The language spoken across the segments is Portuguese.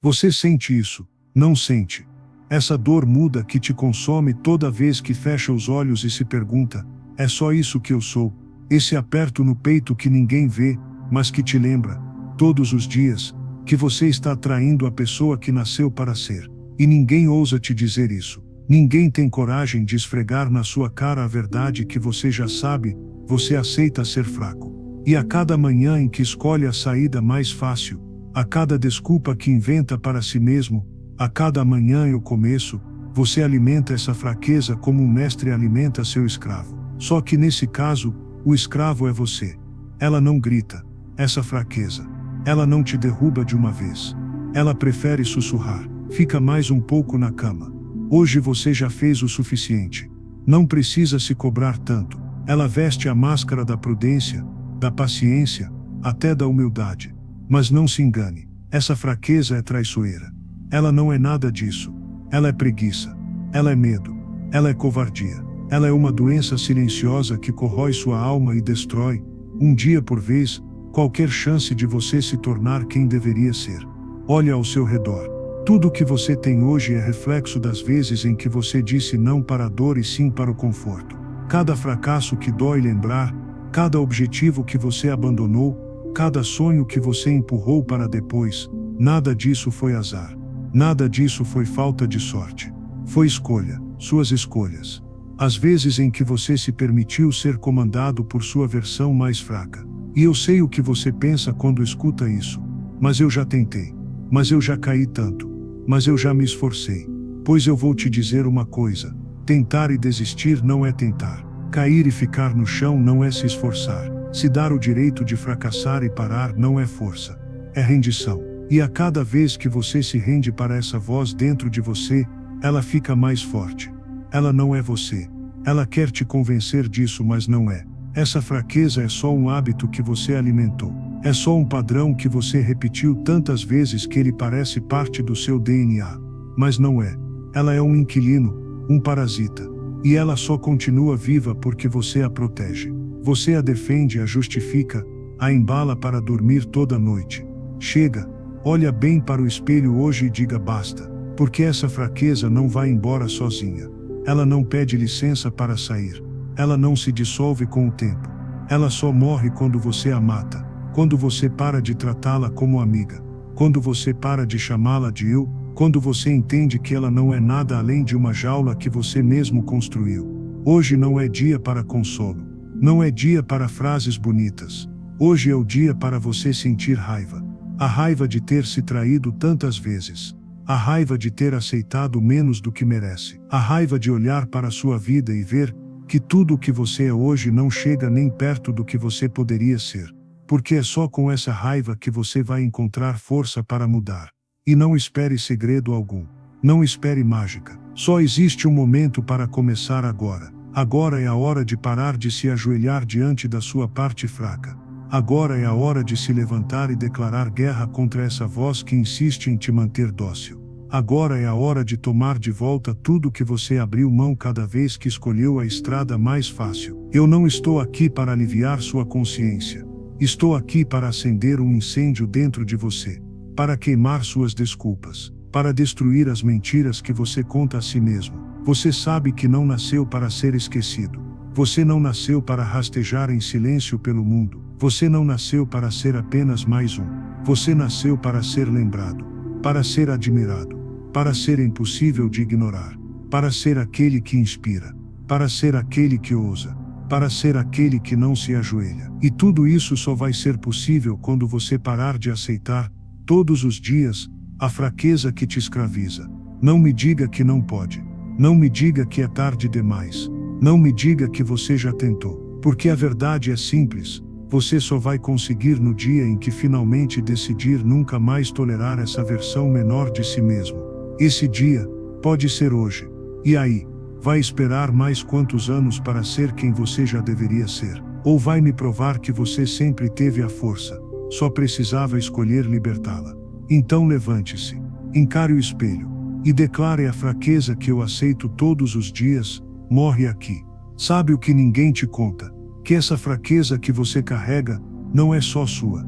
Você sente isso? Não sente? Essa dor muda que te consome toda vez que fecha os olhos e se pergunta: é só isso que eu sou? Esse aperto no peito que ninguém vê, mas que te lembra, todos os dias, que você está atraindo a pessoa que nasceu para ser. E ninguém ousa te dizer isso. Ninguém tem coragem de esfregar na sua cara a verdade que você já sabe. Você aceita ser fraco. E a cada manhã em que escolhe a saída mais fácil, a cada desculpa que inventa para si mesmo, a cada manhã e o começo, você alimenta essa fraqueza como um mestre alimenta seu escravo. Só que nesse caso, o escravo é você. Ela não grita, essa fraqueza. Ela não te derruba de uma vez. Ela prefere sussurrar. Fica mais um pouco na cama. Hoje você já fez o suficiente. Não precisa se cobrar tanto. Ela veste a máscara da prudência, da paciência, até da humildade. Mas não se engane, essa fraqueza é traiçoeira. Ela não é nada disso. Ela é preguiça. Ela é medo. Ela é covardia. Ela é uma doença silenciosa que corrói sua alma e destrói, um dia por vez, qualquer chance de você se tornar quem deveria ser. Olhe ao seu redor. Tudo o que você tem hoje é reflexo das vezes em que você disse não para a dor e sim para o conforto. Cada fracasso que dói lembrar, cada objetivo que você abandonou, cada sonho que você empurrou para depois, nada disso foi azar. Nada disso foi falta de sorte. Foi escolha, suas escolhas. As vezes em que você se permitiu ser comandado por sua versão mais fraca. E eu sei o que você pensa quando escuta isso. Mas eu já tentei. Mas eu já caí tanto. Mas eu já me esforcei. Pois eu vou te dizer uma coisa. Tentar e desistir não é tentar. Cair e ficar no chão não é se esforçar. Se dar o direito de fracassar e parar não é força. É rendição. E a cada vez que você se rende para essa voz dentro de você, ela fica mais forte. Ela não é você. Ela quer te convencer disso, mas não é. Essa fraqueza é só um hábito que você alimentou. É só um padrão que você repetiu tantas vezes que ele parece parte do seu DNA. Mas não é. Ela é um inquilino, um parasita. E ela só continua viva porque você a protege. Você a defende, a justifica, a embala para dormir toda noite. Chega, olha bem para o espelho hoje e diga basta. Porque essa fraqueza não vai embora sozinha. Ela não pede licença para sair. Ela não se dissolve com o tempo. Ela só morre quando você a mata. Quando você para de tratá-la como amiga. Quando você para de chamá-la de eu. Quando você entende que ela não é nada além de uma jaula que você mesmo construiu. Hoje não é dia para consolo. Não é dia para frases bonitas. Hoje é o dia para você sentir raiva. A raiva de ter se traído tantas vezes. A raiva de ter aceitado menos do que merece. A raiva de olhar para a sua vida e ver que tudo o que você é hoje não chega nem perto do que você poderia ser. Porque é só com essa raiva que você vai encontrar força para mudar. E não espere segredo algum. Não espere mágica. Só existe um momento para começar agora. Agora é a hora de parar de se ajoelhar diante da sua parte fraca. Agora é a hora de se levantar e declarar guerra contra essa voz que insiste em te manter dócil. Agora é a hora de tomar de volta tudo que você abriu mão cada vez que escolheu a estrada mais fácil. Eu não estou aqui para aliviar sua consciência. Estou aqui para acender um incêndio dentro de você. Para queimar suas desculpas. Para destruir as mentiras que você conta a si mesmo. Você sabe que não nasceu para ser esquecido. Você não nasceu para rastejar em silêncio pelo mundo. Você não nasceu para ser apenas mais um. Você nasceu para ser lembrado. Para ser admirado. Para ser impossível de ignorar. Para ser aquele que inspira. Para ser aquele que ousa. Para ser aquele que não se ajoelha. E tudo isso só vai ser possível quando você parar de aceitar, todos os dias, a fraqueza que te escraviza. Não me diga que não pode. Não me diga que é tarde demais. Não me diga que você já tentou. Porque a verdade é simples. Você só vai conseguir no dia em que finalmente decidir nunca mais tolerar essa versão menor de si mesmo. Esse dia pode ser hoje. E aí, vai esperar mais quantos anos para ser quem você já deveria ser? Ou vai me provar que você sempre teve a força? Só precisava escolher libertá-la. Então levante-se, encare o espelho, e declare a fraqueza que eu aceito todos os dias, morre aqui. Sabe o que ninguém te conta? Que essa fraqueza que você carrega, não é só sua.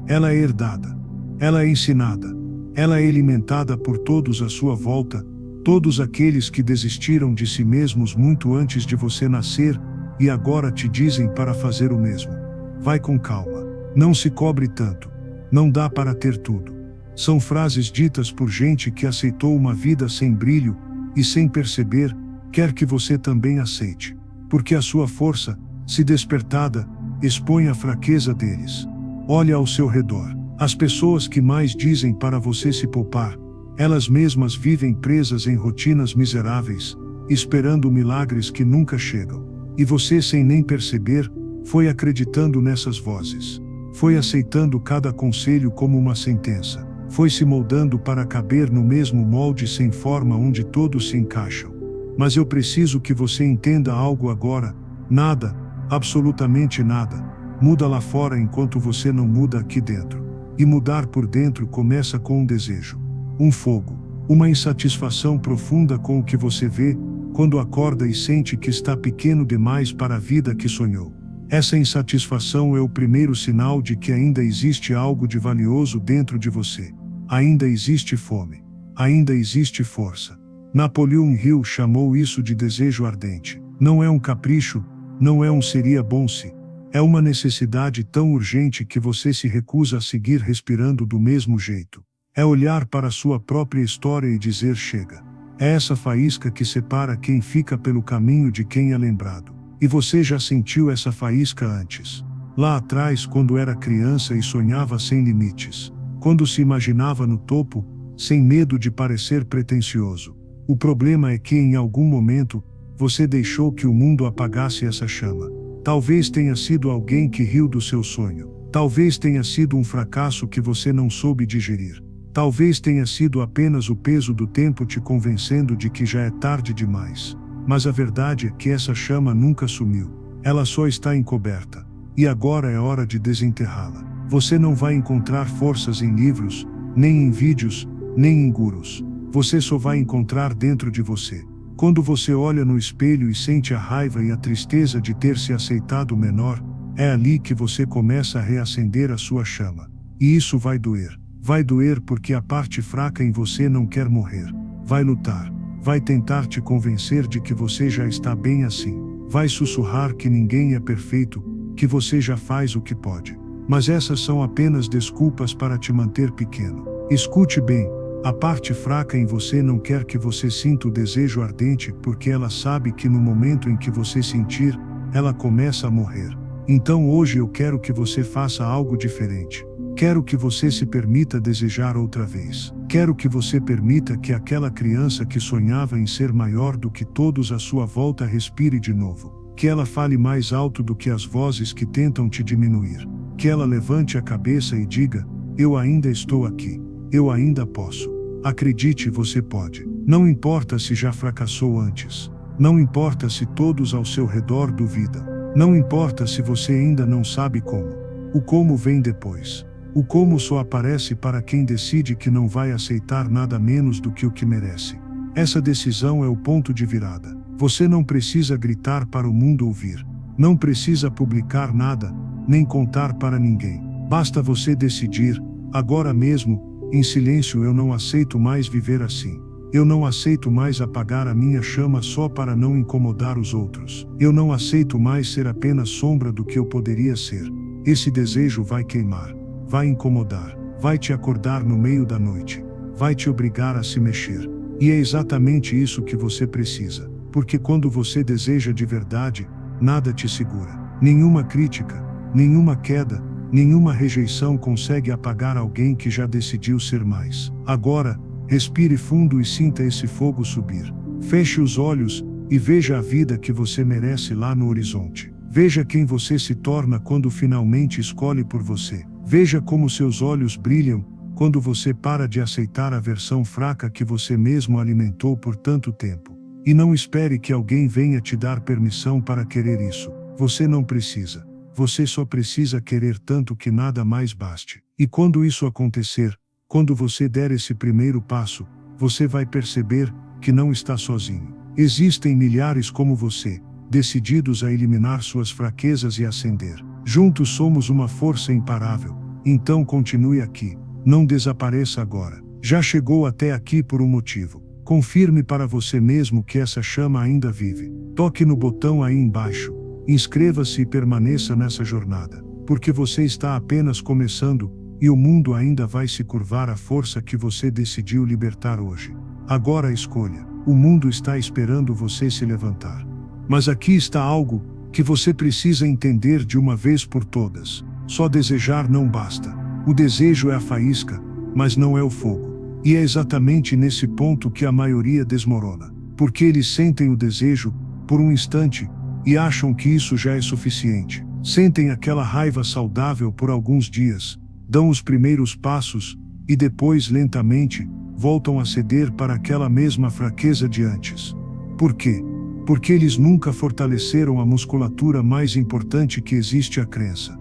Ela é herdada. Ela é ensinada. Ela é alimentada por todos à sua volta, todos aqueles que desistiram de si mesmos muito antes de você nascer, e agora te dizem para fazer o mesmo. Vai com calma. Não se cobre tanto. Não dá para ter tudo. São frases ditas por gente que aceitou uma vida sem brilho, e sem perceber, quer que você também aceite. Porque a sua força, se despertada, expõe a fraqueza deles. Olha ao seu redor. As pessoas que mais dizem para você se poupar, elas mesmas vivem presas em rotinas miseráveis, esperando milagres que nunca chegam. E você, sem nem perceber, foi acreditando nessas vozes. Foi aceitando cada conselho como uma sentença. Foi se moldando para caber no mesmo molde sem forma onde todos se encaixam. Mas eu preciso que você entenda algo agora. Nada, absolutamente nada, muda lá fora enquanto você não muda aqui dentro. E mudar por dentro começa com um desejo, um fogo, uma insatisfação profunda com o que você vê, quando acorda e sente que está pequeno demais para a vida que sonhou. Essa insatisfação é o primeiro sinal de que ainda existe algo de valioso dentro de você. Ainda existe fome. Ainda existe força. Napoleon Hill chamou isso de desejo ardente. Não é um capricho, não é um seria bom se. É uma necessidade tão urgente que você se recusa a seguir respirando do mesmo jeito. É olhar para a sua própria história e dizer chega. É essa faísca que separa quem fica pelo caminho de quem é lembrado. E você já sentiu essa faísca antes. Lá atrás, quando era criança e sonhava sem limites. Quando se imaginava no topo, sem medo de parecer pretensioso. O problema é que em algum momento, você deixou que o mundo apagasse essa chama. Talvez tenha sido alguém que riu do seu sonho. Talvez tenha sido um fracasso que você não soube digerir. Talvez tenha sido apenas o peso do tempo te convencendo de que já é tarde demais. Mas a verdade é que essa chama nunca sumiu. Ela só está encoberta. E agora é hora de desenterrá-la. Você não vai encontrar forças em livros, nem em vídeos, nem em gurus. Você só vai encontrar dentro de você. Quando você olha no espelho e sente a raiva e a tristeza de ter se aceitado menor, é ali que você começa a reacender a sua chama. E isso vai doer. Vai doer porque a parte fraca em você não quer morrer. Vai lutar. Vai tentar te convencer de que você já está bem assim. Vai sussurrar que ninguém é perfeito, que você já faz o que pode. Mas essas são apenas desculpas para te manter pequeno. Escute bem. A parte fraca em você não quer que você sinta o desejo ardente porque ela sabe que no momento em que você sentir, ela começa a morrer. Então hoje eu quero que você faça algo diferente. Quero que você se permita desejar outra vez. Quero que você permita que aquela criança que sonhava em ser maior do que todos à sua volta respire de novo. Que ela fale mais alto do que as vozes que tentam te diminuir. Que ela levante a cabeça e diga: eu ainda estou aqui. Eu ainda posso. Acredite, você pode. Não importa se já fracassou antes. Não importa se todos ao seu redor duvidam. Não importa se você ainda não sabe como. O como vem depois. O como só aparece para quem decide que não vai aceitar nada menos do que o que merece. Essa decisão é o ponto de virada. Você não precisa gritar para o mundo ouvir. Não precisa publicar nada, nem contar para ninguém. Basta você decidir, agora mesmo, em silêncio: eu não aceito mais viver assim. Eu não aceito mais apagar a minha chama só para não incomodar os outros. Eu não aceito mais ser apenas sombra do que eu poderia ser. Esse desejo vai queimar, vai incomodar, vai te acordar no meio da noite, vai te obrigar a se mexer. E é exatamente isso que você precisa. Porque quando você deseja de verdade, nada te segura. Nenhuma crítica, nenhuma queda, nenhuma rejeição consegue apagar alguém que já decidiu ser mais. Agora, respire fundo e sinta esse fogo subir. Feche os olhos e veja a vida que você merece lá no horizonte. Veja quem você se torna quando finalmente escolhe por você. Veja como seus olhos brilham quando você para de aceitar a versão fraca que você mesmo alimentou por tanto tempo. E não espere que alguém venha te dar permissão para querer isso. Você não precisa. Você só precisa querer tanto que nada mais baste. E quando isso acontecer, quando você der esse primeiro passo, você vai perceber que não está sozinho. Existem milhares como você, decididos a eliminar suas fraquezas e ascender. Juntos somos uma força imparável. Então continue aqui. Não desapareça agora. Já chegou até aqui por um motivo. Confirme para você mesmo que essa chama ainda vive. Toque no botão aí embaixo. Inscreva-se e permaneça nessa jornada. Porque você está apenas começando, e o mundo ainda vai se curvar à força que você decidiu libertar hoje. Agora a escolha. O mundo está esperando você se levantar. Mas aqui está algo que você precisa entender de uma vez por todas. Só desejar não basta. O desejo é a faísca, mas não é o fogo. E é exatamente nesse ponto que a maioria desmorona. Porque eles sentem o desejo, por um instante, e acham que isso já é suficiente. Sentem aquela raiva saudável por alguns dias, dão os primeiros passos, e depois, lentamente, voltam a ceder para aquela mesma fraqueza de antes. Por quê? Porque eles nunca fortaleceram a musculatura mais importante que existe, a crença.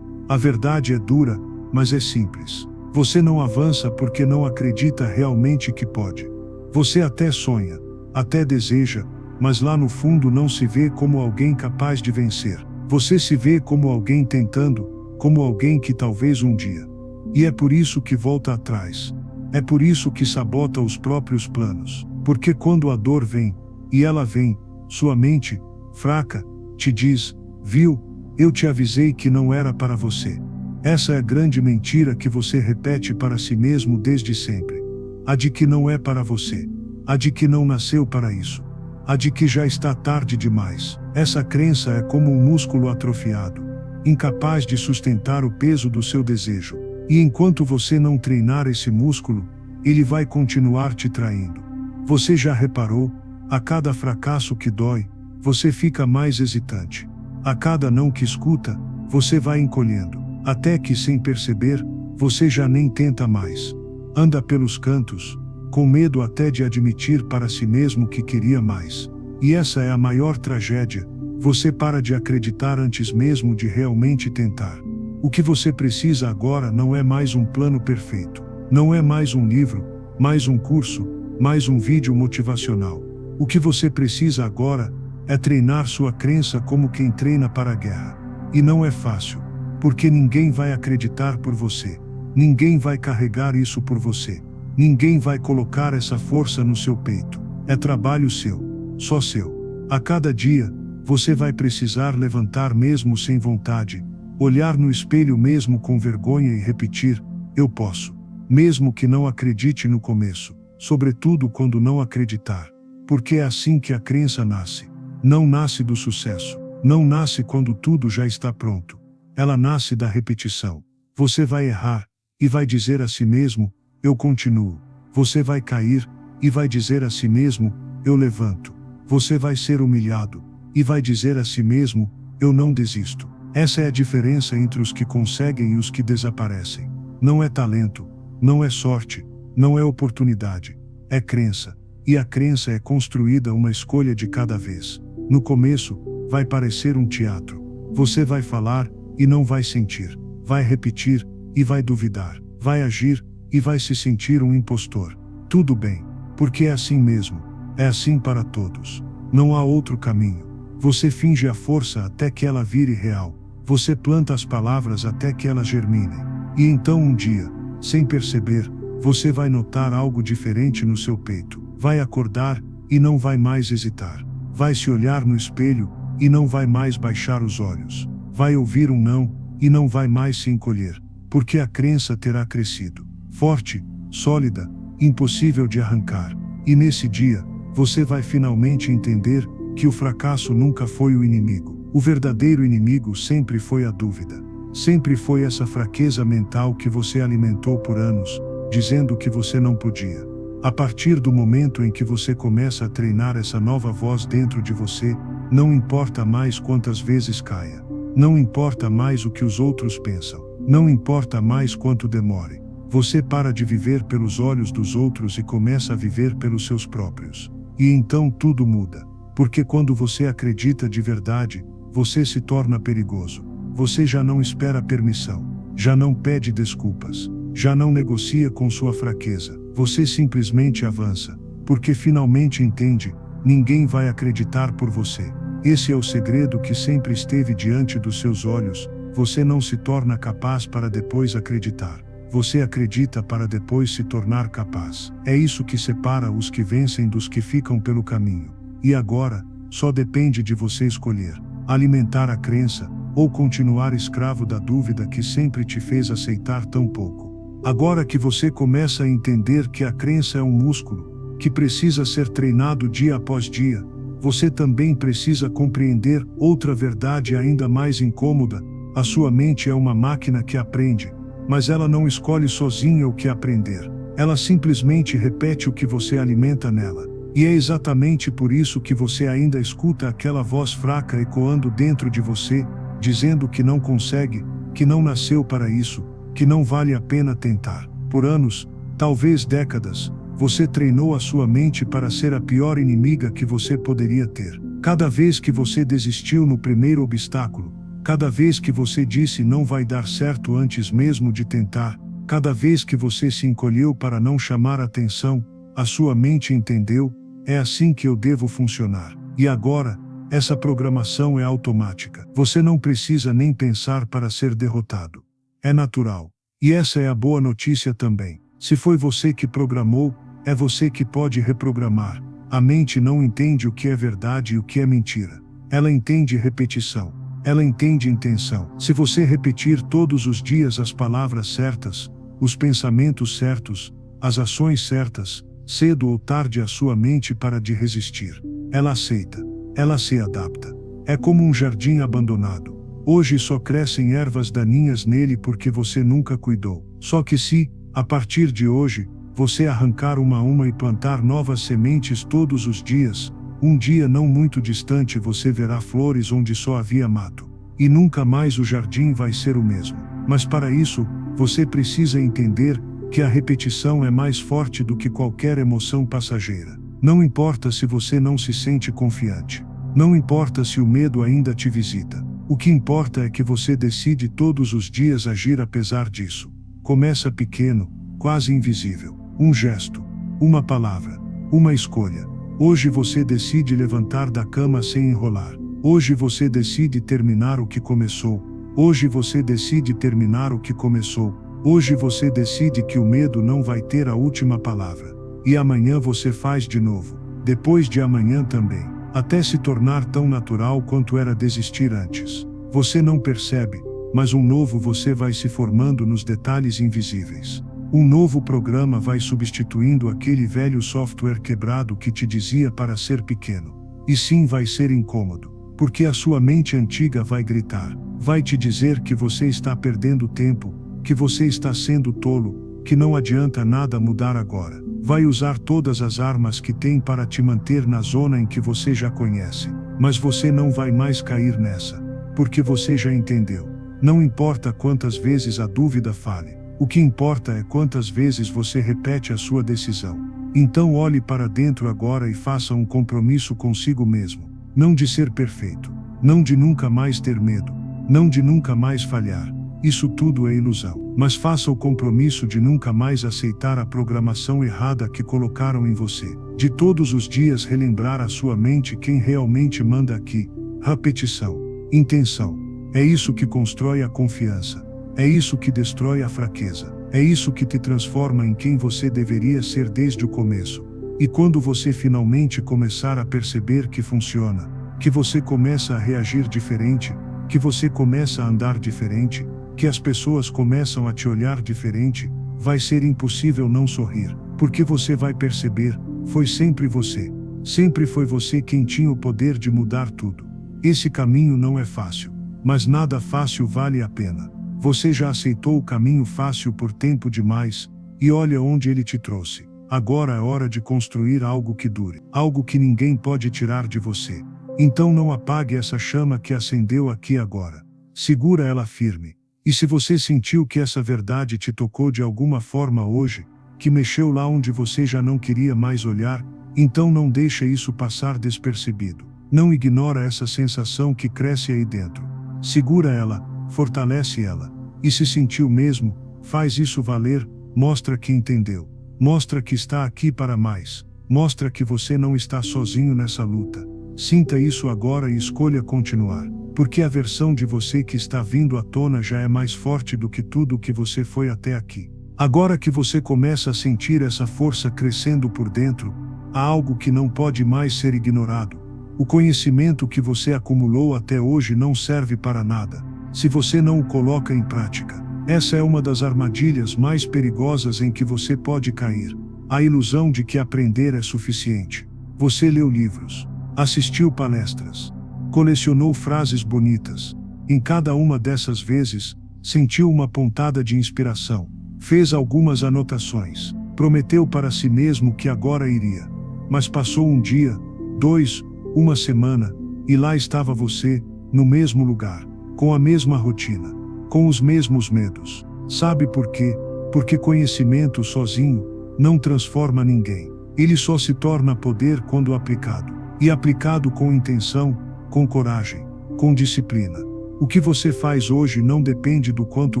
A verdade é dura, mas é simples. Você não avança porque não acredita realmente que pode. Você até sonha, até deseja, mas lá no fundo não se vê como alguém capaz de vencer. Você se vê como alguém tentando, como alguém que talvez um dia. E é por isso que volta atrás. É por isso que sabota os próprios planos. Porque quando a dor vem, e ela vem, sua mente, fraca, te diz: viu, eu te avisei que não era para você. Essa é a grande mentira que você repete para si mesmo desde sempre. A de que não é para você. A de que não nasceu para isso. A de que já está tarde demais. Essa crença é como um músculo atrofiado, incapaz de sustentar o peso do seu desejo. E enquanto você não treinar esse músculo, ele vai continuar te traindo. Você já reparou? A cada fracasso que dói, você fica mais hesitante. A cada não que escuta, você vai encolhendo. Até que, sem perceber, você já nem tenta mais. Anda pelos cantos, com medo até de admitir para si mesmo que queria mais. E essa é a maior tragédia. Você para de acreditar antes mesmo de realmente tentar. O que você precisa agora não é mais um plano perfeito. Não é mais um livro, mais um curso, mais um vídeo motivacional. O que você precisa agora é treinar sua crença como quem treina para a guerra. E não é fácil, porque ninguém vai acreditar por você. Ninguém vai carregar isso por você. Ninguém vai colocar essa força no seu peito. É trabalho seu, só seu. A cada dia, você vai precisar levantar mesmo sem vontade, olhar no espelho mesmo com vergonha e repetir: eu posso. Mesmo que não acredite no começo, sobretudo quando não acreditar. Porque é assim que a crença nasce. Não nasce do sucesso. Não nasce quando tudo já está pronto. Ela nasce da repetição. Você vai errar, e vai dizer a si mesmo: eu continuo. Você vai cair, e vai dizer a si mesmo: eu levanto. Você vai ser humilhado, e vai dizer a si mesmo: eu não desisto. Essa é a diferença entre os que conseguem e os que desaparecem. Não é talento, não é sorte, não é oportunidade, é crença. E a crença é construída uma escolha de cada vez. No começo, vai parecer um teatro. Você vai falar, e não vai sentir. Vai repetir, e vai duvidar. Vai agir, e vai se sentir um impostor. Tudo bem, porque é assim mesmo. É assim para todos. Não há outro caminho. Você finge a força até que ela vire real. Você planta as palavras até que elas germinem. E então um dia, sem perceber, você vai notar algo diferente no seu peito. Vai acordar, e não vai mais hesitar. Vai se olhar no espelho, e não vai mais baixar os olhos. Vai ouvir um não, e não vai mais se encolher. Porque a crença terá crescido. Forte, sólida, impossível de arrancar. E nesse dia, você vai finalmente entender que o fracasso nunca foi o inimigo. O verdadeiro inimigo sempre foi a dúvida. Sempre foi essa fraqueza mental que você alimentou por anos, dizendo que você não podia. A partir do momento em que você começa a treinar essa nova voz dentro de você, não importa mais quantas vezes caia. Não importa mais o que os outros pensam. Não importa mais quanto demore. Você para de viver pelos olhos dos outros e começa a viver pelos seus próprios. E então tudo muda. Porque quando você acredita de verdade, você se torna perigoso. Você já não espera permissão. Já não pede desculpas. Já não negocia com sua fraqueza. Você simplesmente avança. Porque finalmente entende: ninguém vai acreditar por você. Esse é o segredo que sempre esteve diante dos seus olhos. Você não se torna capaz para depois acreditar. você acredita para depois se tornar capaz. É isso que separa os que vencem dos que ficam pelo caminho. E agora, só depende de você escolher: alimentar a crença, ou continuar escravo da dúvida que sempre te fez aceitar tão pouco. Agora que você começa a entender que a crença é um músculo, que precisa ser treinado dia após dia, você também precisa compreender outra verdade ainda mais incômoda: a sua mente é uma máquina que aprende, mas ela não escolhe sozinha o que aprender. Ela simplesmente repete o que você alimenta nela. E é exatamente por isso que você ainda escuta aquela voz fraca ecoando dentro de você, dizendo que não consegue, que não nasceu para isso, que não vale a pena tentar. Por anos, talvez décadas, você treinou a sua mente para ser a pior inimiga que você poderia ter. Cada vez que você desistiu no primeiro obstáculo, cada vez que você disse não vai dar certo antes mesmo de tentar, cada vez que você se encolheu para não chamar atenção, a sua mente entendeu: é assim que eu devo funcionar. E agora, essa programação é automática. Você não precisa nem pensar para ser derrotado. É natural. E essa é a boa notícia também. Se foi você que programou, é você que pode reprogramar. A mente não entende o que é verdade e o que é mentira. Ela entende repetição. Ela entende intenção. Se você repetir todos os dias as palavras certas, os pensamentos certos, as ações certas, cedo ou tarde a sua mente para de resistir. Ela aceita. Ela se adapta. É como um jardim abandonado. Hoje só crescem ervas daninhas nele porque você nunca cuidou. Só que se, a partir de hoje, você arrancar uma a uma e plantar novas sementes todos os dias, um dia não muito distante você verá flores onde só havia mato. E nunca mais o jardim vai ser o mesmo. Mas para isso, você precisa entender que a repetição é mais forte do que qualquer emoção passageira. Não importa se você não se sente confiante. Não importa se o medo ainda te visita. O que importa é que você decide todos os dias agir apesar disso. Começa pequeno, quase invisível. Um gesto, uma palavra, uma escolha. Hoje você decide levantar da cama sem enrolar. Hoje você decide terminar o que começou. Hoje você decide terminar o que começou. Hoje você decide que o medo não vai ter a última palavra. E amanhã você faz de novo. Depois de amanhã também. Até se tornar tão natural quanto era desistir antes. Você não percebe, mas um novo você vai se formando nos detalhes invisíveis. Um novo programa vai substituindo aquele velho software quebrado que te dizia para ser pequeno. E sim, vai ser incômodo. Porque a sua mente antiga vai gritar. Vai te dizer que você está perdendo tempo, que você está sendo tolo, que não adianta nada mudar agora. Vai usar todas as armas que tem para te manter na zona em que você já conhece. Mas você não vai mais cair nessa. Porque você já entendeu. Não importa quantas vezes a dúvida fale. O que importa é quantas vezes você repete a sua decisão. Então olhe para dentro agora e faça um compromisso consigo mesmo. Não de ser perfeito. Não de nunca mais ter medo. Não de nunca mais falhar. Isso tudo é ilusão. Mas faça o compromisso de nunca mais aceitar a programação errada que colocaram em você. De todos os dias relembrar à sua mente quem realmente manda aqui. Repetição. Intenção. É isso que constrói a confiança. É isso que destrói a fraqueza. É isso que te transforma em quem você deveria ser desde o começo. E quando você finalmente começar a perceber que funciona, que você começa a reagir diferente, que você começa a andar diferente, que as pessoas começam a te olhar diferente, vai ser impossível não sorrir, porque você vai perceber: foi sempre você. Sempre foi você quem tinha o poder de mudar tudo. Esse caminho não é fácil, mas nada fácil vale a pena. Você já aceitou o caminho fácil por tempo demais, e olha onde ele te trouxe. Agora é hora de construir algo que dure, algo que ninguém pode tirar de você. Então não apague essa chama que acendeu aqui agora. Segura ela firme. E se você sentiu que essa verdade te tocou de alguma forma hoje, que mexeu lá onde você já não queria mais olhar, então não deixa isso passar despercebido. Não ignora essa sensação que cresce aí dentro. Segura ela, fortalece ela. E se sentiu mesmo, faz isso valer, mostra que entendeu. Mostra que está aqui para mais. Mostra que você não está sozinho nessa luta. Sinta isso agora e escolha continuar. Porque a versão de você que está vindo à tona já é mais forte do que tudo o que você foi até aqui. Agora que você começa a sentir essa força crescendo por dentro, há algo que não pode mais ser ignorado. O conhecimento que você acumulou até hoje não serve para nada, se você não o coloca em prática. Essa é uma das armadilhas mais perigosas em que você pode cair. A ilusão de que aprender é suficiente. Você leu livros, assistiu palestras, colecionou frases bonitas. Em cada uma dessas vezes, sentiu uma pontada de inspiração, fez algumas anotações, prometeu para si mesmo que agora iria. Mas passou um dia, 2, uma semana, e lá estava você, no mesmo lugar, com a mesma rotina, com os mesmos medos. Sabe por quê? Porque conhecimento sozinho não transforma ninguém. Ele só se torna poder quando aplicado. E aplicado com intenção, com coragem, com disciplina. O que você faz hoje não depende do quanto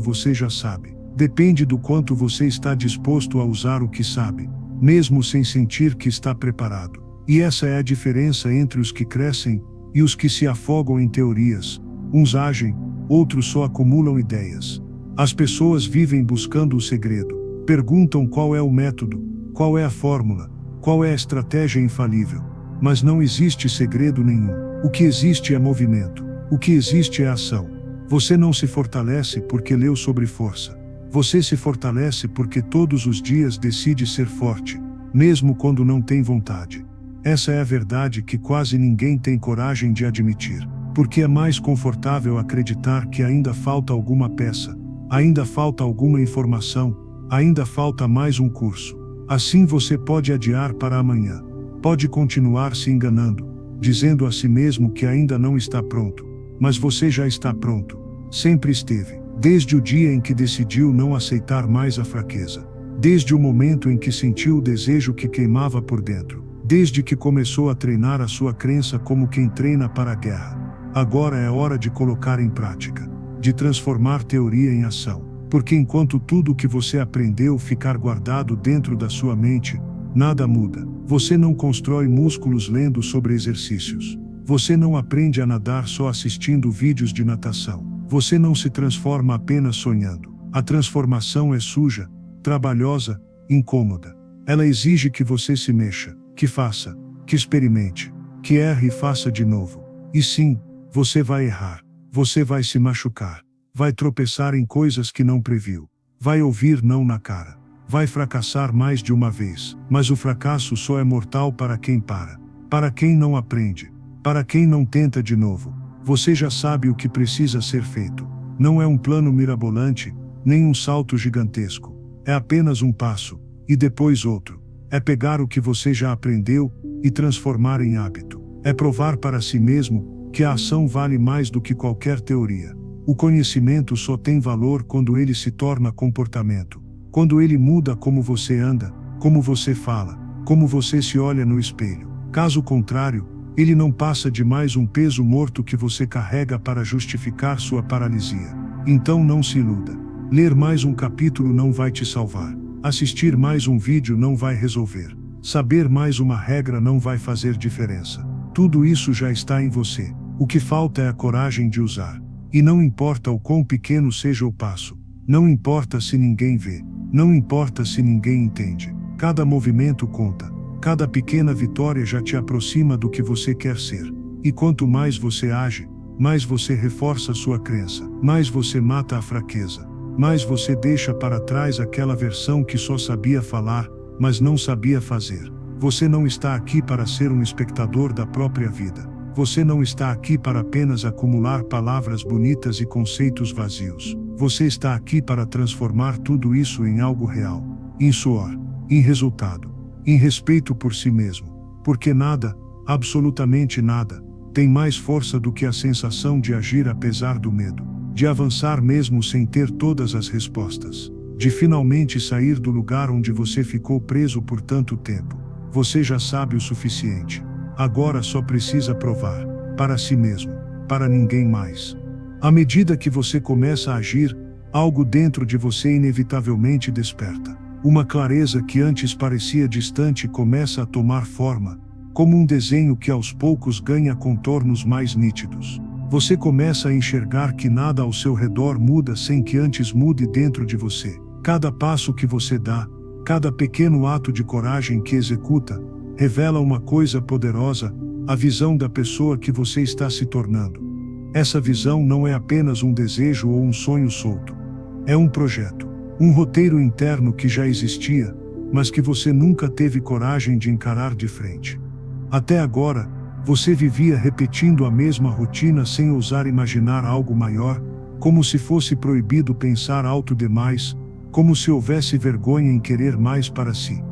você já sabe. Depende do quanto você está disposto a usar o que sabe, mesmo sem sentir que está preparado. E essa é a diferença entre os que crescem e os que se afogam em teorias. Uns agem, outros só acumulam ideias. As pessoas vivem buscando o segredo. Perguntam qual é o método, qual é a fórmula, qual é a estratégia infalível. Mas não existe segredo nenhum. O que existe é movimento. O que existe é ação. Você não se fortalece porque leu sobre força. Você se fortalece porque todos os dias decide ser forte, mesmo quando não tem vontade. Essa é a verdade que quase ninguém tem coragem de admitir, porque é mais confortável acreditar que ainda falta alguma peça, ainda falta alguma informação, ainda falta mais um curso. Assim você pode adiar para amanhã, pode continuar se enganando, dizendo a si mesmo que ainda não está pronto, mas você já está pronto, sempre esteve, desde o dia em que decidiu não aceitar mais a fraqueza, desde o momento em que sentiu o desejo que queimava por dentro. Desde que começou a treinar a sua crença como quem treina para a guerra. Agora é hora de colocar em prática, de transformar teoria em ação. Porque enquanto tudo o que você aprendeu ficar guardado dentro da sua mente, nada muda. Você não constrói músculos lendo sobre exercícios. Você não aprende a nadar só assistindo vídeos de natação. Você não se transforma apenas sonhando. A transformação é suja, trabalhosa, incômoda. Ela exige que você se mexa, que faça, que experimente, que erre e faça de novo. E sim, você vai errar, você vai se machucar, vai tropeçar em coisas que não previu, vai ouvir não na cara, vai fracassar mais de uma vez, mas o fracasso só é mortal para quem não aprende, para quem não tenta de novo. Você já sabe o que precisa ser feito. Não é um plano mirabolante, nem um salto gigantesco, é apenas um passo, e depois outro. É pegar o que você já aprendeu e transformar em hábito. É provar para si mesmo que a ação vale mais do que qualquer teoria. O conhecimento só tem valor quando ele se torna comportamento. Quando ele muda como você anda, como você fala, como você se olha no espelho. Caso contrário, ele não passa de mais um peso morto que você carrega para justificar sua paralisia. Então não se iluda. Ler mais um capítulo não vai te salvar. Assistir mais um vídeo não vai resolver. Saber mais uma regra não vai fazer diferença. Tudo isso já está em você. O que falta é a coragem de usar. E não importa o quão pequeno seja o passo. Não importa se ninguém vê. Não importa se ninguém entende. Cada movimento conta. Cada pequena vitória já te aproxima do que você quer ser. E quanto mais você age, mais você reforça sua crença. Mais você mata a fraqueza. Mas você deixa para trás aquela versão que só sabia falar, mas não sabia fazer. Você não está aqui para ser um espectador da própria vida. Você não está aqui para apenas acumular palavras bonitas e conceitos vazios. Você está aqui para transformar tudo isso em algo real, em suor, em resultado, em respeito por si mesmo. Porque nada, absolutamente nada, tem mais força do que a sensação de agir apesar do medo. De avançar mesmo sem ter todas as respostas. De finalmente sair do lugar onde você ficou preso por tanto tempo. Você já sabe o suficiente. Agora só precisa provar. Para si mesmo. Para ninguém mais. À medida que você começa a agir, algo dentro de você inevitavelmente desperta. Uma clareza que antes parecia distante começa a tomar forma, como um desenho que aos poucos ganha contornos mais nítidos. Você começa a enxergar que nada ao seu redor muda sem que antes mude dentro de você. Cada passo que você dá, cada pequeno ato de coragem que executa, revela uma coisa poderosa, a visão da pessoa que você está se tornando. Essa visão não é apenas um desejo ou um sonho solto. É um projeto, um roteiro interno que já existia, mas que você nunca teve coragem de encarar de frente. Até agora, você vivia repetindo a mesma rotina sem ousar imaginar algo maior, como se fosse proibido pensar alto demais, como se houvesse vergonha em querer mais para si.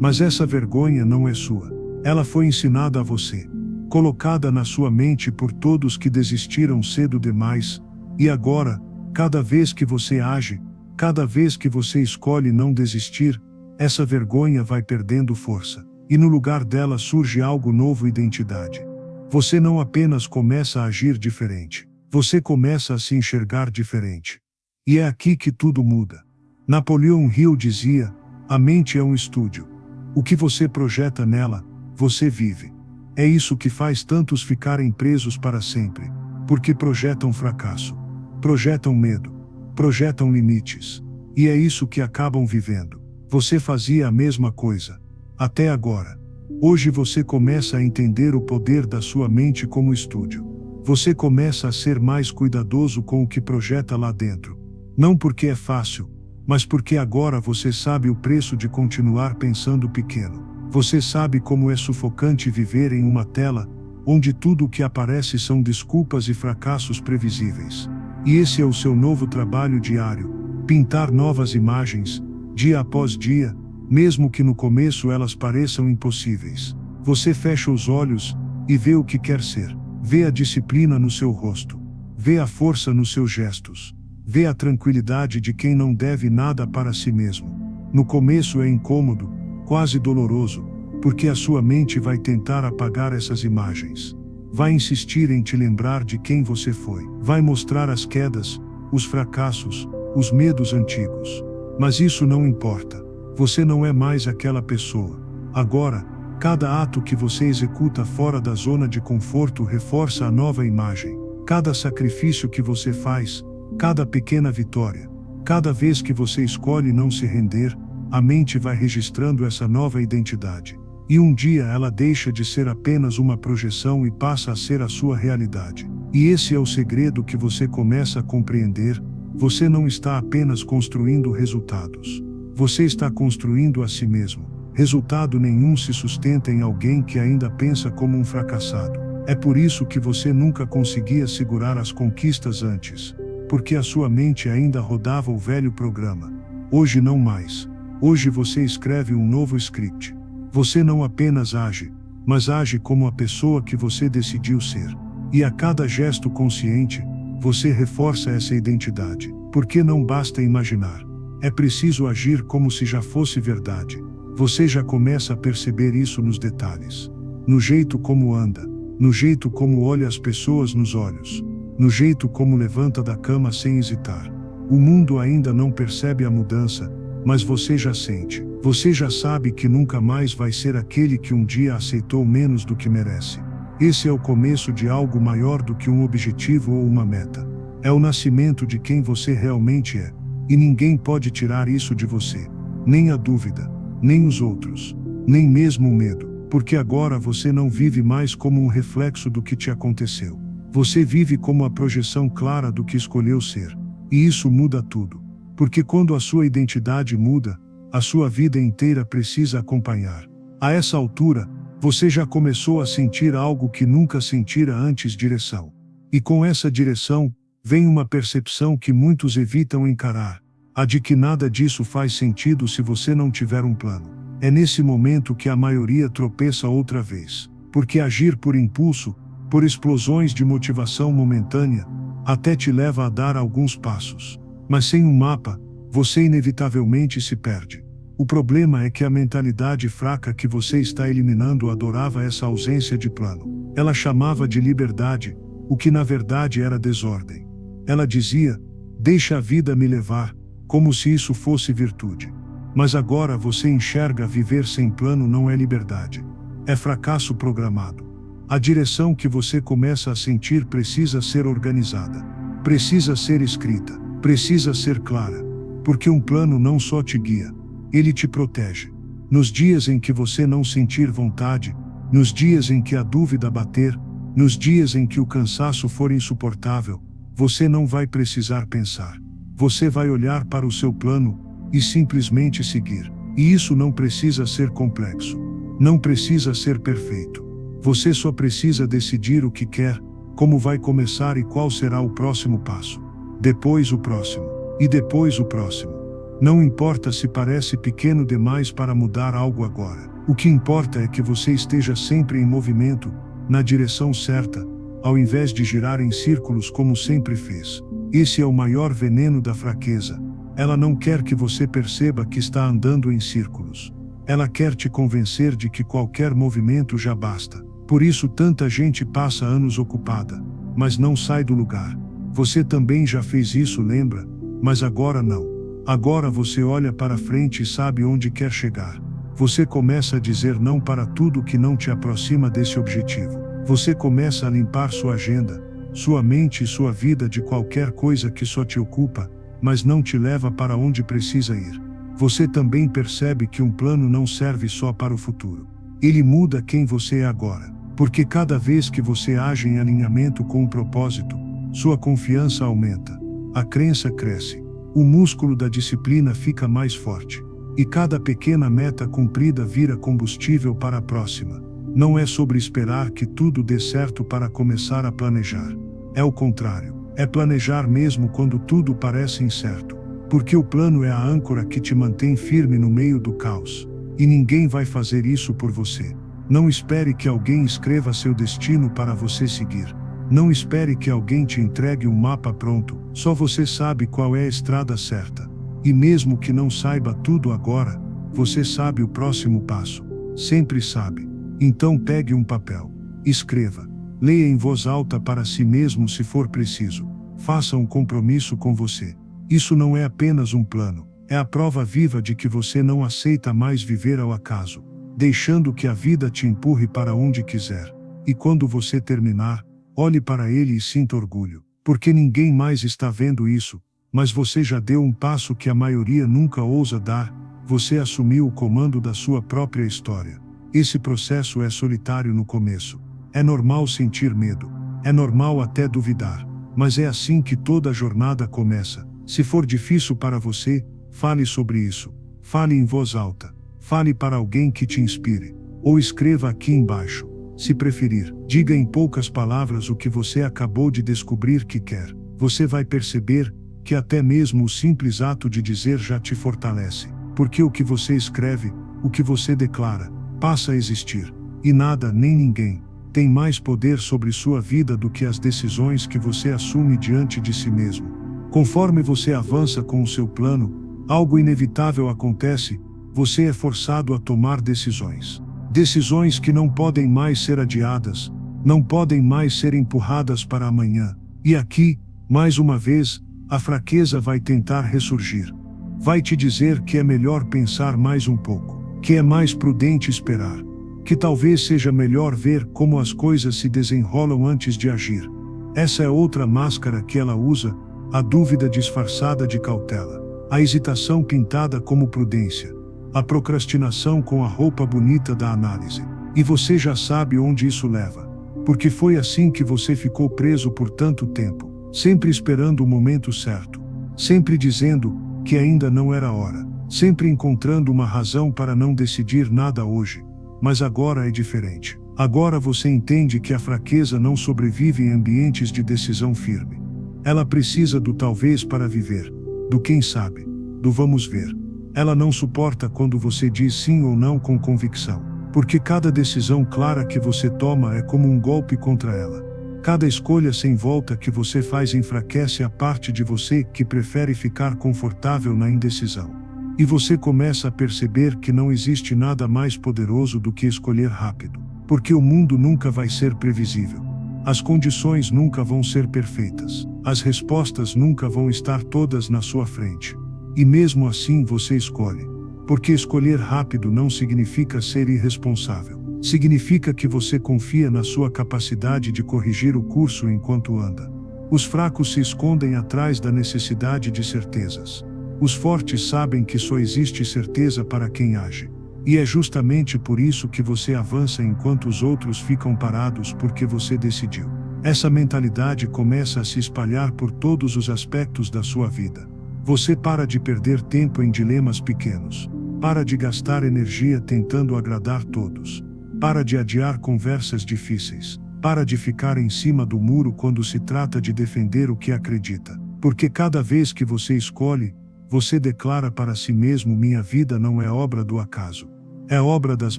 Mas essa vergonha não é sua. Ela foi ensinada a você, colocada na sua mente por todos que desistiram cedo demais, e agora, cada vez que você age, cada vez que você escolhe não desistir, essa vergonha vai perdendo força, e no lugar dela surge algo novo: identidade. Você não apenas começa a agir diferente, você começa a se enxergar diferente. E é aqui que tudo muda. Napoleão Hill dizia: a mente é um estúdio. O que você projeta nela, você vive. É isso que faz tantos ficarem presos para sempre, porque projetam fracasso, projetam medo, projetam limites, e é isso que acabam vivendo. Você fazia a mesma coisa, até agora. Hoje você começa a entender o poder da sua mente como estúdio. Você começa a ser mais cuidadoso com o que projeta lá dentro. Não porque é fácil, mas porque agora você sabe o preço de continuar pensando pequeno. Você sabe como é sufocante viver em uma tela, onde tudo o que aparece são desculpas e fracassos previsíveis. E esse é o seu novo trabalho diário: pintar novas imagens, dia após dia, mesmo que no começo elas pareçam impossíveis. Você fecha os olhos e vê o que quer ser. Vê a disciplina no seu rosto. Vê a força nos seus gestos. Vê a tranquilidade de quem não deve nada para si mesmo. No começo é incômodo, quase doloroso, porque a sua mente vai tentar apagar essas imagens. Vai insistir em te lembrar de quem você foi. Vai mostrar as quedas, os fracassos, os medos antigos. Mas isso não importa. Você não é mais aquela pessoa. Agora, cada ato que você executa fora da zona de conforto reforça a nova imagem. Cada sacrifício que você faz, cada pequena vitória, cada vez que você escolhe não se render, a mente vai registrando essa nova identidade. E um dia ela deixa de ser apenas uma projeção e passa a ser a sua realidade. E esse é o segredo que você começa a compreender: você não está apenas construindo resultados. Você está construindo a si mesmo. Resultado nenhum se sustenta em alguém que ainda pensa como um fracassado. É por isso que você nunca conseguia segurar as conquistas antes. Porque a sua mente ainda rodava o velho programa. Hoje não mais. Hoje você escreve um novo script. Você não apenas age, mas age como a pessoa que você decidiu ser. E a cada gesto consciente, você reforça essa identidade. Porque não basta imaginar. É preciso agir como se já fosse verdade. Você já começa a perceber isso nos detalhes. No jeito como anda, no jeito como olha as pessoas nos olhos, no jeito como levanta da cama sem hesitar. O mundo ainda não percebe a mudança, mas você já sente. Você já sabe que nunca mais vai ser aquele que um dia aceitou menos do que merece. Esse é o começo de algo maior do que um objetivo ou uma meta. É o nascimento de quem você realmente é. E ninguém pode tirar isso de você. Nem a dúvida, nem os outros, nem mesmo o medo. Porque agora você não vive mais como um reflexo do que te aconteceu. Você vive como a projeção clara do que escolheu ser. E isso muda tudo. Porque quando a sua identidade muda, a sua vida inteira precisa acompanhar. A essa altura, você já começou a sentir algo que nunca sentira antes: direção. E com essa direção, vem uma percepção que muitos evitam encarar: a de que nada disso faz sentido se você não tiver um plano. É nesse momento que a maioria tropeça outra vez. Porque agir por impulso, por explosões de motivação momentânea, até te leva a dar alguns passos. Mas sem um mapa, você inevitavelmente se perde. O problema é que a mentalidade fraca que você está eliminando adorava essa ausência de plano. Ela chamava de liberdade, o que na verdade era desordem. Ela dizia: deixa a vida me levar, como se isso fosse virtude. Mas agora você enxerga: viver sem plano não é liberdade. É fracasso programado. A direção que você começa a sentir precisa ser organizada. Precisa ser escrita. Precisa ser clara. Porque um plano não só te guia, ele te protege. Nos dias em que você não sentir vontade, nos dias em que a dúvida bater, nos dias em que o cansaço for insuportável, você não vai precisar pensar. Você vai olhar para o seu plano e simplesmente seguir. E isso não precisa ser complexo. Não precisa ser perfeito. Você só precisa decidir o que quer, como vai começar e qual será o próximo passo. Depois o próximo. E depois o próximo. Não importa se parece pequeno demais para mudar algo agora. O que importa é que você esteja sempre em movimento, na direção certa, ao invés de girar em círculos como sempre fez. Esse é o maior veneno da fraqueza. Ela não quer que você perceba que está andando em círculos. Ela quer te convencer de que qualquer movimento já basta. Por isso tanta gente passa anos ocupada, mas não sai do lugar. Você também já fez isso, lembra? Mas agora não. Agora você olha para frente e sabe onde quer chegar. Você começa a dizer não para tudo que não te aproxima desse objetivo. Você começa a limpar sua agenda, sua mente e sua vida de qualquer coisa que só te ocupa, mas não te leva para onde precisa ir. Você também percebe que um plano não serve só para o futuro. Ele muda quem você é agora. Porque cada vez que você age em alinhamento com o propósito, sua confiança aumenta, a crença cresce, o músculo da disciplina fica mais forte. E cada pequena meta cumprida vira combustível para a próxima. Não é sobre esperar que tudo dê certo para começar a planejar. É o contrário. É planejar mesmo quando tudo parece incerto. Porque o plano é a âncora que te mantém firme no meio do caos. E ninguém vai fazer isso por você. Não espere que alguém escreva seu destino para você seguir. Não espere que alguém te entregue um mapa pronto. Só você sabe qual é a estrada certa. E mesmo que não saiba tudo agora, você sabe o próximo passo. Sempre sabe. Então pegue um papel. Escreva. Leia em voz alta para si mesmo se for preciso. Faça um compromisso com você. Isso não é apenas um plano. É a prova viva de que você não aceita mais viver ao acaso, deixando que a vida te empurre para onde quiser. E quando você terminar, olhe para ele e sinta orgulho. Porque ninguém mais está vendo isso. Mas você já deu um passo que a maioria nunca ousa dar, você assumiu o comando da sua própria história. Esse processo é solitário no começo. É normal sentir medo. É normal até duvidar. Mas é assim que toda a jornada começa. Se for difícil para você, fale sobre isso. Fale em voz alta. Fale para alguém que te inspire. Ou escreva aqui embaixo. Se preferir, diga em poucas palavras o que você acabou de descobrir que quer. Você vai perceber que até mesmo o simples ato de dizer já te fortalece. Porque o que você escreve, o que você declara, passa a existir. E nada nem ninguém tem mais poder sobre sua vida do que as decisões que você assume diante de si mesmo. Conforme você avança com o seu plano, algo inevitável acontece, você é forçado a tomar decisões. Decisões que não podem mais ser adiadas, não podem mais ser empurradas para amanhã. E aqui, mais uma vez, a fraqueza vai tentar ressurgir. Vai te dizer que é melhor pensar mais um pouco, que é mais prudente esperar, que talvez seja melhor ver como as coisas se desenrolam antes de agir. Essa é outra máscara que ela usa, a dúvida disfarçada de cautela, a hesitação pintada como prudência, a procrastinação com a roupa bonita da análise. E você já sabe onde isso leva, porque foi assim que você ficou preso por tanto tempo. Sempre esperando o momento certo, sempre dizendo que ainda não era hora, sempre encontrando uma razão para não decidir nada hoje. Mas agora é diferente. Agora você entende que a fraqueza não sobrevive em ambientes de decisão firme. Ela precisa do talvez para viver, do quem sabe, do vamos ver. Ela não suporta quando você diz sim ou não com convicção, porque cada decisão clara que você toma é como um golpe contra ela. Cada escolha sem volta que você faz enfraquece a parte de você que prefere ficar confortável na indecisão. E você começa a perceber que não existe nada mais poderoso do que escolher rápido. Porque o mundo nunca vai ser previsível. As condições nunca vão ser perfeitas. As respostas nunca vão estar todas na sua frente. E mesmo assim você escolhe. Porque escolher rápido não significa ser irresponsável. Significa que você confia na sua capacidade de corrigir o curso enquanto anda. Os fracos se escondem atrás da necessidade de certezas. Os fortes sabem que só existe certeza para quem age. E é justamente por isso que você avança enquanto os outros ficam parados, porque você decidiu. Essa mentalidade começa a se espalhar por todos os aspectos da sua vida. Você para de perder tempo em dilemas pequenos. Para de gastar energia tentando agradar todos. Para de adiar conversas difíceis. Para de ficar em cima do muro quando se trata de defender o que acredita. Porque cada vez que você escolhe, você declara para si mesmo: minha vida não é obra do acaso. É obra das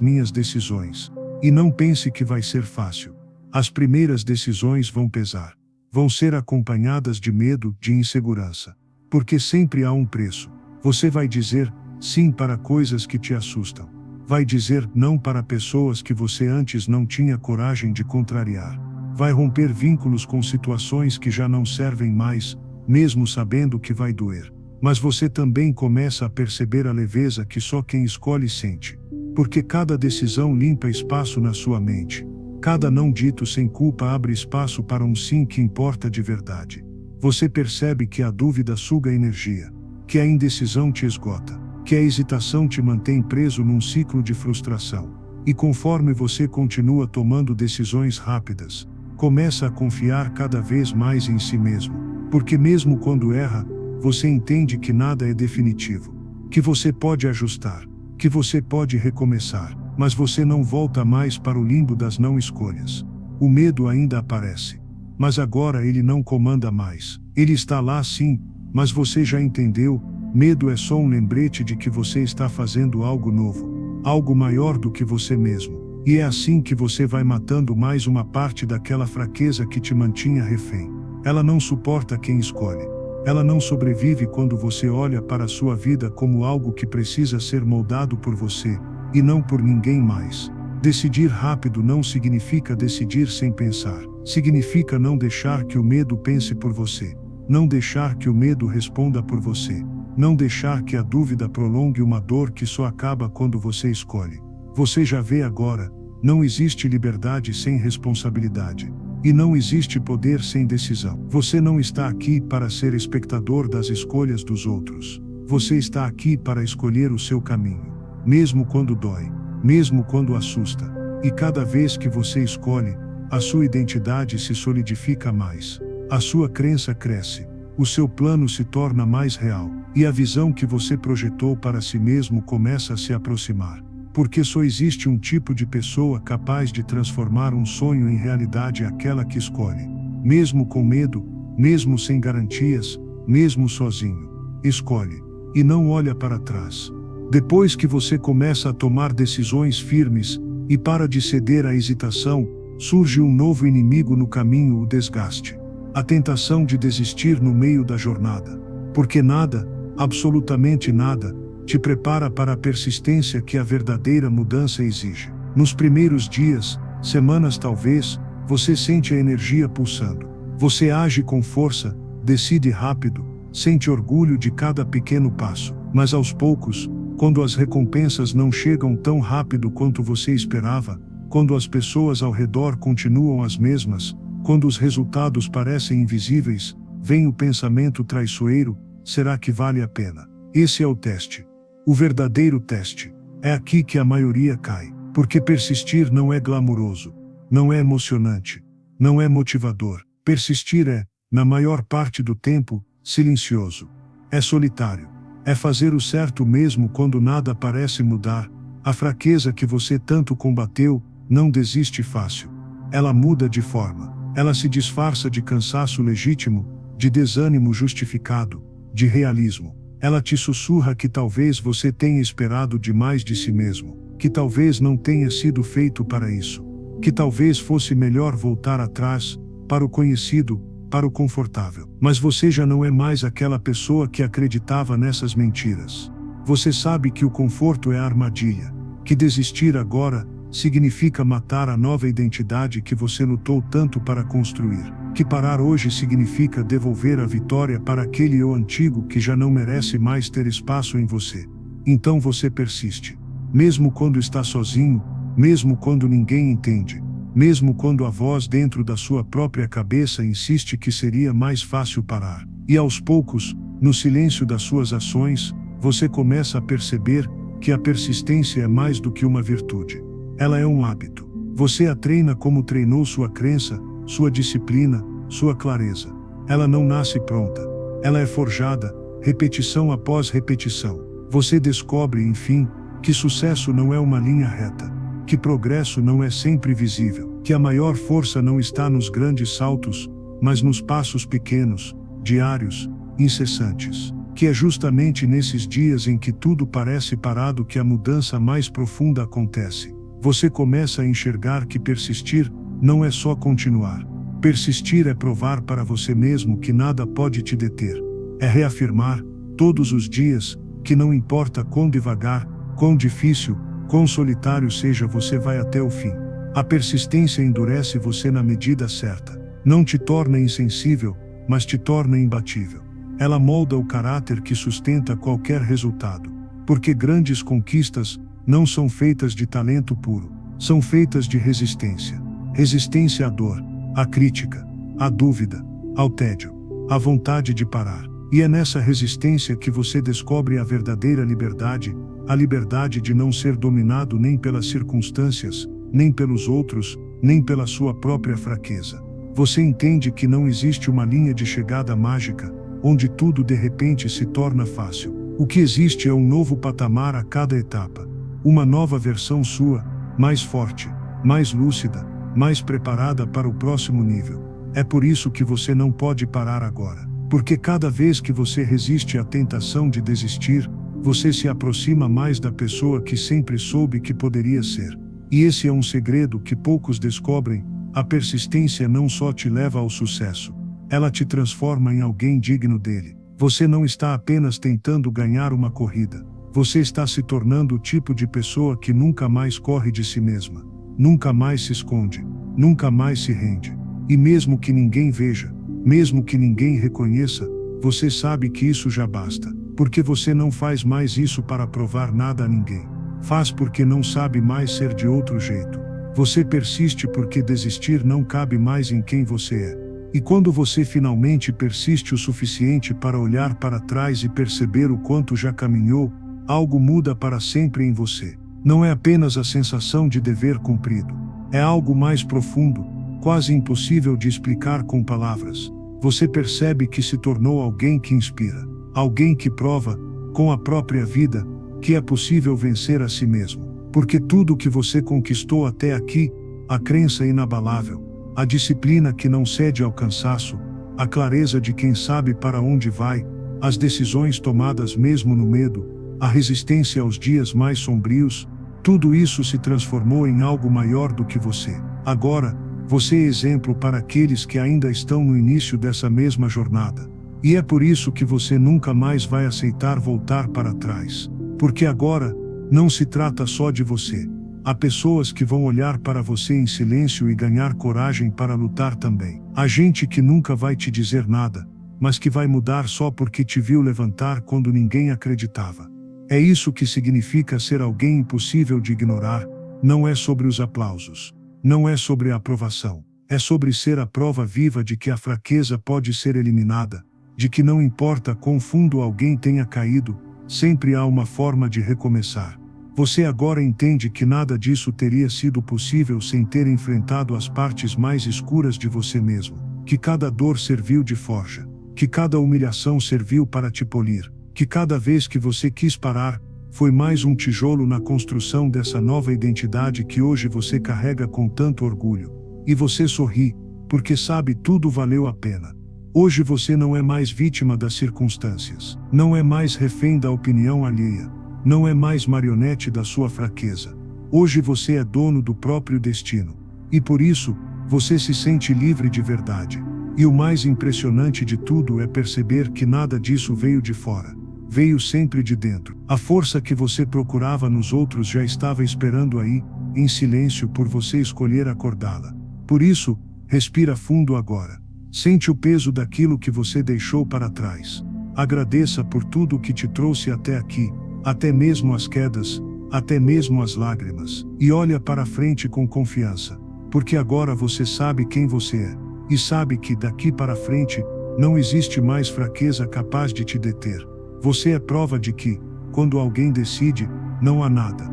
minhas decisões. E não pense que vai ser fácil. As primeiras decisões vão pesar. Vão ser acompanhadas de medo, de insegurança. Porque sempre há um preço. Você vai dizer sim para coisas que te assustam. Vai dizer não para pessoas que você antes não tinha coragem de contrariar. Vai romper vínculos com situações que já não servem mais, mesmo sabendo que vai doer. Mas você também começa a perceber a leveza que só quem escolhe sente. Porque cada decisão limpa espaço na sua mente. Cada não dito sem culpa abre espaço para um sim que importa de verdade. Você percebe que a dúvida suga energia, que a indecisão te esgota, que a hesitação te mantém preso num ciclo de frustração. E conforme você continua tomando decisões rápidas, começa a confiar cada vez mais em si mesmo. Porque mesmo quando erra, você entende que nada é definitivo, que você pode ajustar, que você pode recomeçar, mas você não volta mais para o limbo das não escolhas. O medo ainda aparece, mas agora ele não comanda mais. Ele está lá sim, mas você já entendeu, medo é só um lembrete de que você está fazendo algo novo, algo maior do que você mesmo. E é assim que você vai matando mais uma parte daquela fraqueza que te mantinha refém. Ela não suporta quem escolhe. Ela não sobrevive quando você olha para a sua vida como algo que precisa ser moldado por você, e não por ninguém mais. Decidir rápido não significa decidir sem pensar. Significa não deixar que o medo pense por você. Não deixar que o medo responda por você. Não deixar que a dúvida prolongue uma dor que só acaba quando você escolhe. Você já vê agora, não existe liberdade sem responsabilidade. E não existe poder sem decisão. Você não está aqui para ser espectador das escolhas dos outros. Você está aqui para escolher o seu caminho. Mesmo quando dói. Mesmo quando assusta. E cada vez que você escolhe, a sua identidade se solidifica mais. A sua crença cresce. O seu plano se torna mais real. E a visão que você projetou para si mesmo começa a se aproximar. Porque só existe um tipo de pessoa capaz de transformar um sonho em realidade: aquela que escolhe. Mesmo com medo, mesmo sem garantias, mesmo sozinho. Escolhe. E não olha para trás. Depois que você começa a tomar decisões firmes, e para de ceder à hesitação, surge um novo inimigo no caminho: o desgaste. A tentação de desistir no meio da jornada. Porque nada, absolutamente nada, te prepara para a persistência que a verdadeira mudança exige. Nos primeiros dias, semanas talvez, você sente a energia pulsando. Você age com força, decide rápido, sente orgulho de cada pequeno passo. Mas aos poucos, quando as recompensas não chegam tão rápido quanto você esperava, quando as pessoas ao redor continuam as mesmas, quando os resultados parecem invisíveis, vem o pensamento traiçoeiro: será que vale a pena? Esse é o teste. O verdadeiro teste. É aqui que a maioria cai. Porque persistir não é glamuroso. Não é emocionante. Não é motivador. Persistir é, na maior parte do tempo, silencioso. É solitário. É fazer o certo mesmo quando nada parece mudar. A fraqueza que você tanto combateu, não desiste fácil. Ela muda de forma. Ela se disfarça de cansaço legítimo, de desânimo justificado, de realismo. Ela te sussurra que talvez você tenha esperado demais de si mesmo, que talvez não tenha sido feito para isso, que talvez fosse melhor voltar atrás, para o conhecido, para o confortável. Mas você já não é mais aquela pessoa que acreditava nessas mentiras. Você sabe que o conforto é a armadilha, que desistir agora significa matar a nova identidade que você lutou tanto para construir, que parar hoje significa devolver a vitória para aquele eu antigo que já não merece mais ter espaço em você. Então você persiste. Mesmo quando está sozinho, mesmo quando ninguém entende, mesmo quando a voz dentro da sua própria cabeça insiste que seria mais fácil parar. E aos poucos, No silêncio das suas ações, você começa a perceber que a persistência é mais do que uma virtude. Ela é um hábito. Você a treina como treinou sua crença, sua disciplina, sua clareza. Ela não nasce pronta. Ela é forjada, repetição após repetição. Você descobre, enfim, que sucesso não é uma linha reta, que progresso não é sempre visível, que a maior força não está nos grandes saltos, mas nos passos pequenos, diários, incessantes. Que é justamente nesses dias em que tudo parece parado que a mudança mais profunda acontece. Você começa a enxergar que persistir não é só continuar. Persistir é provar para você mesmo que nada pode te deter. É reafirmar, todos os dias, que não importa quão devagar, quão difícil, quão solitário seja, você vai até o fim. A persistência endurece você na medida certa. Não te torna insensível, mas te torna imbatível. Ela molda o caráter que sustenta qualquer resultado. Porque grandes conquistas não são feitas de talento puro, são feitas de resistência. Resistência à dor, à crítica, à dúvida, ao tédio, à vontade de parar. E é nessa resistência que você descobre a verdadeira liberdade, a liberdade de não ser dominado nem pelas circunstâncias, nem pelos outros, nem pela sua própria fraqueza. Você entende que não existe uma linha de chegada mágica, onde tudo de repente se torna fácil. O que existe é um novo patamar a cada etapa. Uma nova versão sua, mais forte, mais lúcida, mais preparada para o próximo nível. É por isso que você não pode parar agora. Porque cada vez que você resiste à tentação de desistir, você se aproxima mais da pessoa que sempre soube que poderia ser. E esse é um segredo que poucos descobrem: a persistência não só te leva ao sucesso, ela te transforma em alguém digno dele. Você não está apenas tentando ganhar uma corrida. Você está se tornando o tipo de pessoa que nunca mais corre de si mesma, nunca mais se esconde, nunca mais se rende. E mesmo que ninguém veja, mesmo que ninguém reconheça, você sabe que isso já basta. Porque você não faz mais isso para provar nada a ninguém. Faz porque não sabe mais ser de outro jeito. Você persiste porque desistir não cabe mais em quem você é. E quando você finalmente persiste o suficiente para olhar para trás e perceber o quanto já caminhou, algo muda para sempre em você. Não é apenas a sensação de dever cumprido. É algo mais profundo, quase impossível de explicar com palavras. Você percebe que se tornou alguém que inspira. Alguém que prova, com a própria vida, que é possível vencer a si mesmo. Porque tudo que você conquistou até aqui, a crença inabalável, a disciplina que não cede ao cansaço, a clareza de quem sabe para onde vai, as decisões tomadas mesmo no medo, a resistência aos dias mais sombrios, tudo isso se transformou em algo maior do que você. Agora, você é exemplo para aqueles que ainda estão no início dessa mesma jornada. E é por isso que você nunca mais vai aceitar voltar para trás. Porque agora, não se trata só de você. Há pessoas que vão olhar para você em silêncio e ganhar coragem para lutar também. Há gente que nunca vai te dizer nada, mas que vai mudar só porque te viu levantar quando ninguém acreditava. É isso que significa ser alguém impossível de ignorar. Não é sobre os aplausos. Não é sobre a aprovação. É sobre ser a prova viva de que a fraqueza pode ser eliminada, de que não importa quão fundo alguém tenha caído, sempre há uma forma de recomeçar. Você agora entende que nada disso teria sido possível sem ter enfrentado as partes mais escuras de você mesmo, que cada dor serviu de forja, que cada humilhação serviu para te polir, que cada vez que você quis parar, foi mais um tijolo na construção dessa nova identidade que hoje você carrega com tanto orgulho. E você sorri, porque sabe tudo valeu a pena. Hoje você não é mais vítima das circunstâncias, não é mais refém da opinião alheia, não é mais marionete da sua fraqueza. Hoje você é dono do próprio destino. E por isso, você se sente livre de verdade. E o mais impressionante de tudo é perceber que nada disso veio de fora. Veio sempre de dentro. A força que você procurava nos outros já estava esperando aí, em silêncio, por você escolher acordá-la. Por isso, respira fundo agora. Sente o peso daquilo que você deixou para trás. Agradeça por tudo que te trouxe até aqui, até mesmo as quedas, até mesmo as lágrimas. E olha para frente com confiança, porque agora você sabe quem você é, e sabe que daqui para frente, Não existe mais fraqueza capaz de te deter. Você é prova de que, quando alguém decide, não há nada,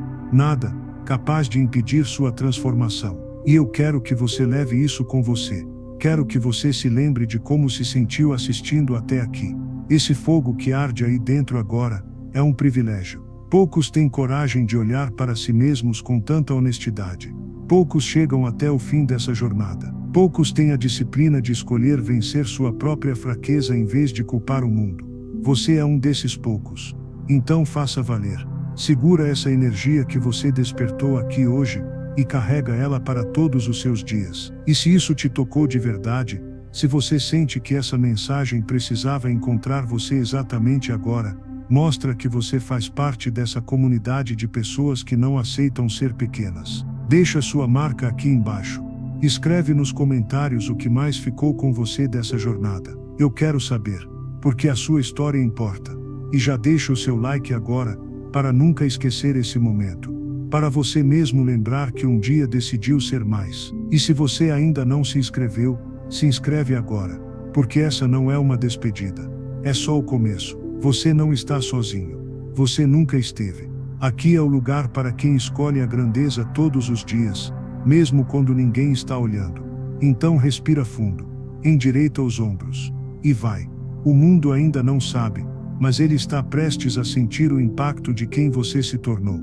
capaz de impedir sua transformação. E eu quero que você leve isso com você. Quero que você se lembre de como se sentiu assistindo até aqui. Esse fogo que arde aí dentro agora, é um privilégio. Poucos têm coragem de olhar para si mesmos com tanta honestidade. Poucos chegam até o fim dessa jornada. Poucos têm a disciplina de escolher vencer sua própria fraqueza em vez de culpar o mundo. Você é um desses poucos. Então faça valer. Segura essa energia que você despertou aqui hoje e carrega ela para todos os seus dias. E se isso te tocou de verdade, se você sente que essa mensagem precisava encontrar você exatamente agora, mostra que você faz parte dessa comunidade de pessoas que não aceitam ser pequenas. Deixa sua marca aqui embaixo. Escreve nos comentários o que mais ficou com você dessa jornada. Eu quero saber, porque a sua história importa. E já deixa o seu like agora, para nunca esquecer esse momento. Para você mesmo lembrar que um dia decidiu ser mais. E se você ainda não se inscreveu, se inscreve agora, porque essa não é uma despedida. É só o começo. Você não está sozinho. Você nunca esteve. Aqui é o lugar para quem escolhe a grandeza todos os dias, mesmo quando ninguém está olhando. Então respira fundo, endireita os ombros, e vai. O mundo ainda não sabe, mas ele está prestes a sentir o impacto de quem você se tornou.